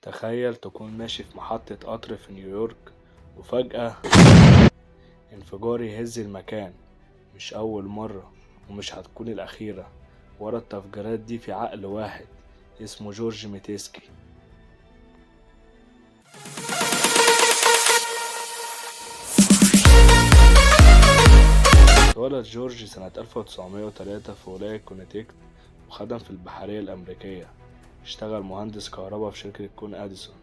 تخيل تكون ماشي في محطة قطر في نيويورك وفجأة انفجار يهز المكان. مش أول مرة ومش هتكون الأخيرة. ورا التفجيرات دي في عقل واحد اسمه جورج ميتسكي. اتولد جورج سنة 1903 في ولاية كونتيكت وخدم في البحرية الأمريكية. اشتغل مهندس كهرباء في شركة كون أديسون.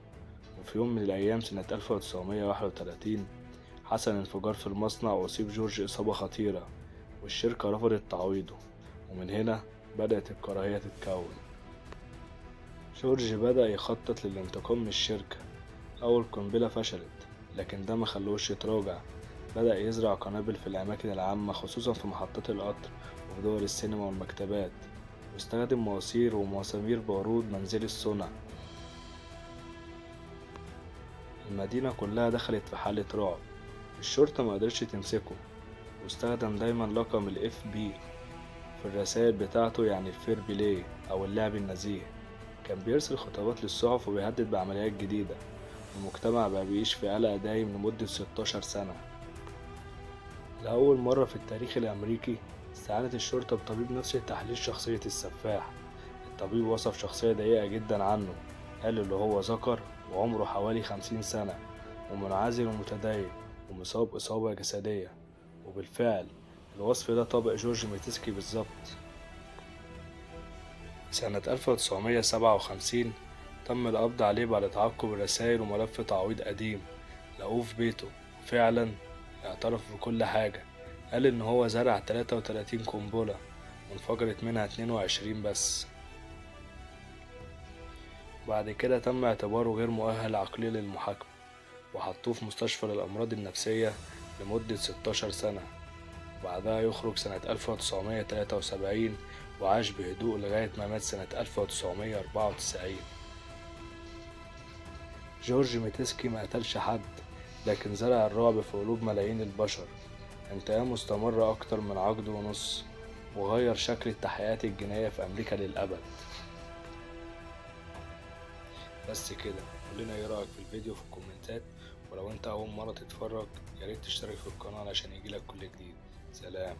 وفي يوم من الأيام سنة 1931 حصل انفجار في المصنع وأصيب جورج إصابة خطيرة، والشركة رفضت تعويضه. ومن هنا بدأت الكراهية تتكون. جورج بدأ يخطط للانتقام من الشركة. أول قنبلة فشلت، لكن ده مخلوش يتراجع. بدأ يزرع قنابل في الأماكن العامة خصوصا في محطات القطر وفي دول السينما والمكتبات، واستخدم مواسير ومسامير بارود منزلي الصنع. المدينة كلها دخلت في حالة رعب. الشرطة ما قدرتش تمسكه، واستخدم دايما لقب الاف بي في الرسائل بتاعته، يعني الفير بلاي أو اللعب النزيه. كان بيرسل خطابات للصحف وبيهدد بعمليات جديدة. المجتمع بقى بيعيش في قلق دايم لمدة 16 سنة. لأول مرة في التاريخ الأمريكي استعانت الشرطة بطبيب نفسي لتحليل شخصية السفاح. الطبيب وصف شخصية ضيقة جدا عنه، قال اللي هو ذكر وعمره حوالي 50 سنة ومنعزل ومتدين ومصاب إصابة جسدية. وبالفعل الوصف ده طابق جورج ميتسكي بالظبط. سنة 1957 تم القبض عليه بعد تعقب الرسائل وملف تعويض قديم لقوه في بيته. فعلا اعترف بكل حاجة، قال إن هو زرع 33 قنبلة وانفجرت منها 22 بس. بعد كده تم اعتباره غير مؤهل عقليا للمحاكمة، وحطوه في مستشفى للأمراض النفسية لمدة 16 سنة. وبعدها يخرج سنة 1973 وعاش بهدوء لغاية ما مات سنة 1994. جورج ميتسكي ما قتلش حد، لكن زرع الرعب في قلوب ملايين البشر. انتقامه استمر أكتر من عقد ونص، وغير شكل التحقيقات الجنائية في أمريكا للأبد. بس كده، قولنا ايه رأيك في الفيديو في الكومنتات. ولو انت أول مرة تتفرج ياريت تشترك في القناة علشان يجيلك كل جديد. سلام.